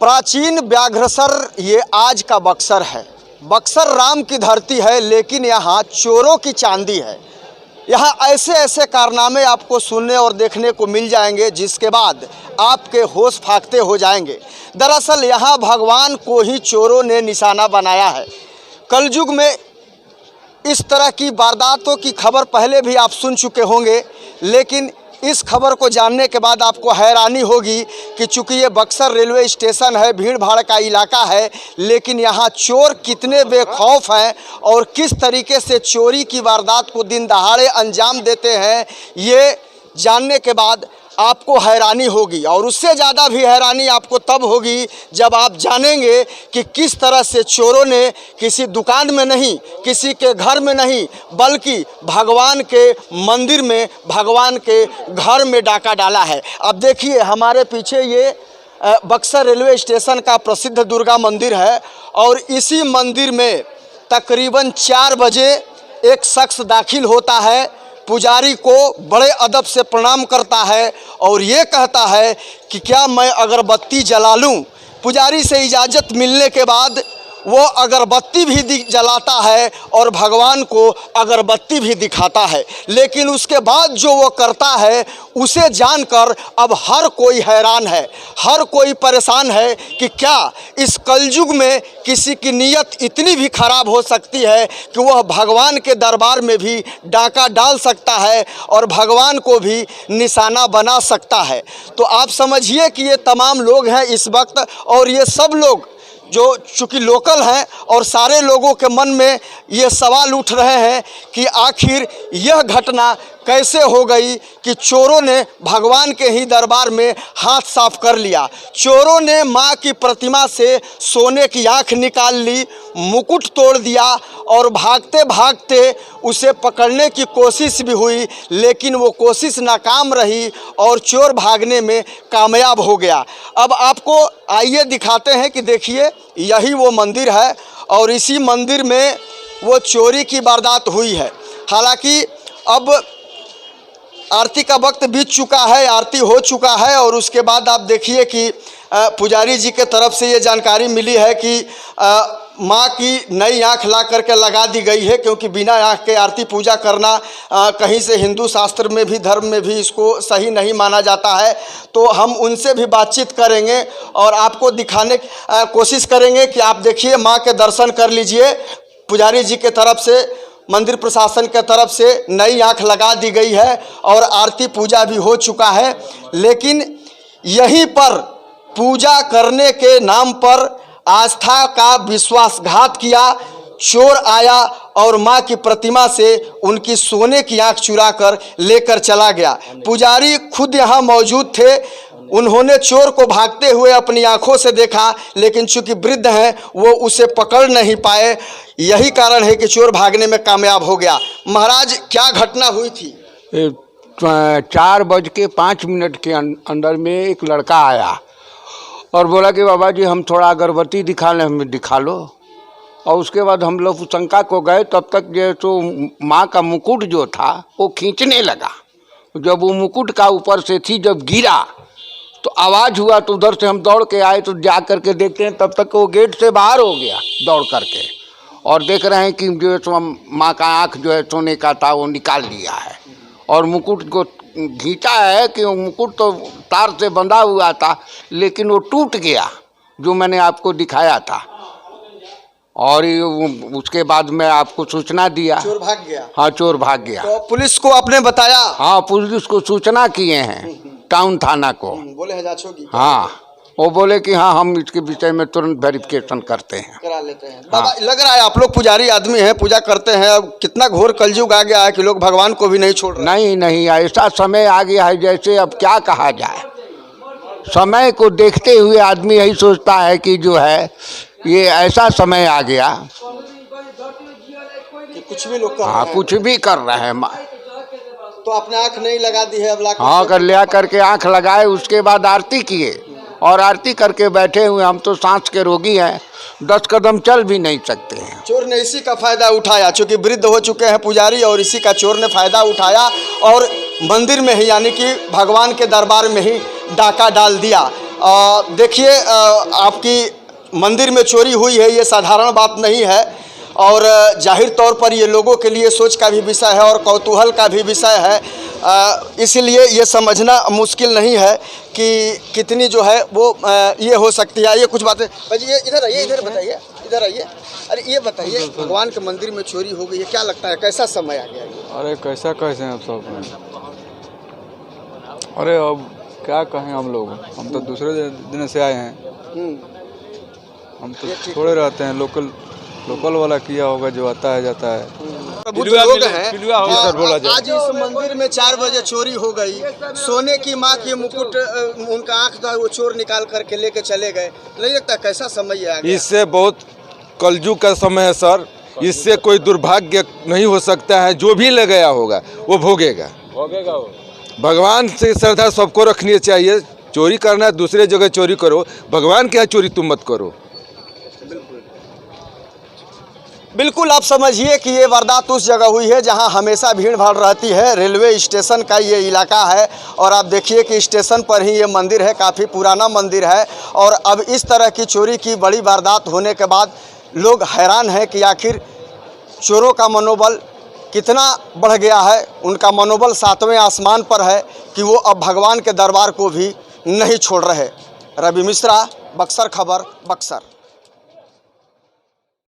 प्राचीन व्याघ्रसर ये आज का बक्सर है। बक्सर राम की धरती है, लेकिन यहाँ चोरों की चांदी है। यहाँ ऐसे ऐसे कारनामे आपको सुनने और देखने को मिल जाएंगे जिसके बाद आपके होश फाख्ते हो जाएंगे। दरअसल यहाँ भगवान को ही चोरों ने निशाना बनाया है। कलयुग में इस तरह की वारदातों की खबर पहले भी आप सुन चुके होंगे, लेकिन इस खबर को जानने के बाद आपको हैरानी होगी कि चूँकि ये बक्सर रेलवे स्टेशन है, भीड़ भाड़ का इलाका है, लेकिन यहाँ चोर कितने बेखौफ हैं और किस तरीके से चोरी की वारदात को दिन दहाड़े अंजाम देते हैं, ये जानने के बाद आपको हैरानी होगी। और उससे ज़्यादा भी हैरानी आपको तब होगी जब आप जानेंगे कि किस तरह से चोरों ने किसी दुकान में नहीं, किसी के घर में नहीं, बल्कि भगवान के मंदिर में, भगवान के घर में डाका डाला है। अब देखिए हमारे पीछे ये बक्सर रेलवे स्टेशन का प्रसिद्ध दुर्गा मंदिर है और इसी मंदिर में तकरीबन 4 बजे एक शख्स दाखिल होता है, पुजारी को बड़े अदब से प्रणाम करता है और ये कहता है कि क्या मैं अगरबत्ती जला लूं। पुजारी से इजाज़त मिलने के बाद वो अगरबत्ती भी जलाता है और भगवान को अगरबत्ती भी दिखाता है। लेकिन उसके बाद जो वो करता है उसे जानकर अब हर कोई हैरान है, हर कोई परेशान है कि क्या इस कलयुग में किसी की नीयत इतनी भी खराब हो सकती है कि वह भगवान के दरबार में भी डाका डाल सकता है और भगवान को भी निशाना बना सकता है। तो आप समझिए कि ये तमाम लोग हैं इस वक्त, और ये सब लोग जो चूँकि लोकल हैं और सारे लोगों के मन में ये सवाल उठ रहे हैं कि आखिर यह घटना कैसे हो गई कि चोरों ने भगवान के ही दरबार में हाथ साफ कर लिया। चोरों ने माँ की प्रतिमा से सोने की आँख निकाल ली, मुकुट तोड़ दिया और भागते भागते उसे पकड़ने की कोशिश भी हुई, लेकिन वो कोशिश नाकाम रही और चोर भागने में कामयाब हो गया। अब आपको आइए दिखाते हैं कि देखिए यही वो मंदिर है और इसी मंदिर में वो चोरी की वारदात हुई है। हालांकि अब आरती का वक्त बीत चुका है, आरती हो चुका है और उसके बाद आप देखिए कि पुजारी जी के तरफ से ये जानकारी मिली है कि माँ की नई आँख ला करके लगा दी गई है, क्योंकि बिना आँख के आरती पूजा करना कहीं से हिंदू शास्त्र में भी, धर्म में भी इसको सही नहीं माना जाता है। तो हम उनसे भी बातचीत करेंगे और आपको दिखाने की कोशिश करेंगे कि आप देखिए माँ के दर्शन कर लीजिए। पुजारी जी के तरफ से, मंदिर प्रशासन के तरफ से नई आँख लगा दी गई है और आरती पूजा भी हो चुका है। लेकिन यहीं पर पूजा करने के नाम पर आस्था का विश्वासघात किया। चोर आया और माँ की प्रतिमा से उनकी सोने की आँख चुरा कर लेकर चला गया। पुजारी खुद यहाँ मौजूद थे, उन्होंने चोर को भागते हुए अपनी आंखों से देखा, लेकिन चूंकि वृद्ध हैं वो उसे पकड़ नहीं पाए। यही कारण है कि चोर भागने में कामयाब हो गया। महाराज, क्या घटना हुई थी? 4:05 के अंदर में एक लड़का आया और बोला कि बाबा जी हम थोड़ा अगरबत्ती दिखा लें। हमें दिखा लो। और उसके बाद हम लोग शंका को गए, तब तक जो तो माँ का मुकुट जो था वो खींचने लगा। जब वो मुकुट का ऊपर से थी, जब गिरा तो आवाज़ हुआ, तो उधर से हम दौड़ के आए। तो जा करके देखते हैं तब तक वो गेट से बाहर हो गया दौड़ करके, और देख रहे हैं कि जो है माँ का आँख जो है सोने का था वो निकाल लिया है और मुकुट को खींचा है कि वो मुकुट तो तार से बंधा हुआ था, लेकिन वो टूट गया जो मैंने आपको दिखाया था। और उसके बाद मैं आपको सूचना दिया। चोर भाग गया? हाँ, चोर भाग गया। तो पुलिस को आपने बताया? हाँ, पुलिस को सूचना किए हैं, टाउन थाना को। बोले है जांच होगी? हाँ, वो बोले कि हाँ हम इसके विषय में तुरंत वेरिफिकेशन करते हैं, करा लेते हैं। बाबा, लग रहा है आप लोग पुजारी आदमी हैं, पूजा करते हैं। अब कितना घोर कलयुग आ गया है कि लोग भगवान को भी नहीं छोड़ रहे। नहीं, ऐसा समय आ गया है जैसे अब क्या कहा जाए। समय को देखते हुए आदमी यही सोचता है कि जो है ये ऐसा समय आ गया कि कुछ भी लोग कर रहे हैं। कुछ भी कर रहे हैं। तो आपने आँख नहीं लगा दी है? अब ला कर लिया करके आँख लगाए, उसके बाद आरती किए और आरती करके बैठे हुए। हम तो सांस के रोगी हैं, 10 कदम चल भी नहीं सकते हैं। चोर ने इसी का फायदा उठाया, चूँकि वृद्ध हो चुके हैं पुजारी, और इसी का चोर ने फायदा उठाया और मंदिर में ही, यानी कि भगवान के दरबार में ही डाका डाल दिया। देखिए आपकी मंदिर में चोरी हुई है, ये साधारण बात नहीं है और जाहिर तौर पर ये लोगों के लिए सोच का भी विषय है और कौतूहल का भी विषय है। इसलिए ये समझना मुश्किल नहीं है कि कितनी जो है वो ये हो सकती है। ये कुछ बातें भाई, ये इधर आइए, इधर बताइए, इधर आइए। अरे ये बताइए, भगवान के मंदिर में चोरी हो गई है, क्या लगता है कैसा समय आ गया ये? अरे कैसा कैसे हैं आप सब? अरे अब क्या कहें हम तो दूसरे दिन से आए हैं। हम तो थोड़े रहते हैं, लोकल वाला किया होगा जो आता है जाता है। बुजुर्ग लोग हैं, आज इस मंदिर में 4 बजे चोरी हो गई। सोने की माँ की मुकुट, उनका आंख था, वो चोर निकाल करके लेके चले गए। नहीं लगता कैसा समय आ गया? इससे बहुत कलयुग का समय है सर। इससे कोई दुर्भाग्य नहीं हो सकता है। जो भी ले गया होगा वो भोगेगा। वो भगवान से श्रद्धा सबको रखनी चाहिए। चोरी करना है दूसरे जगह चोरी करो, भगवान के यहाँ चोरी तुम मत करो। बिल्कुल आप समझिए कि ये वारदात उस जगह हुई है जहां हमेशा भीड़ भाड़ रहती है। रेलवे स्टेशन का ये इलाका है और आप देखिए कि स्टेशन पर ही ये मंदिर है, काफ़ी पुराना मंदिर है। और अब इस तरह की चोरी की बड़ी वारदात होने के बाद लोग हैरान हैं कि आखिर चोरों का मनोबल कितना बढ़ गया है। उनका मनोबल 7वें आसमान पर है कि वो अब भगवान के दरबार को भी नहीं छोड़ रहे। रवि मिश्रा, बक्सर खबर, बक्सर।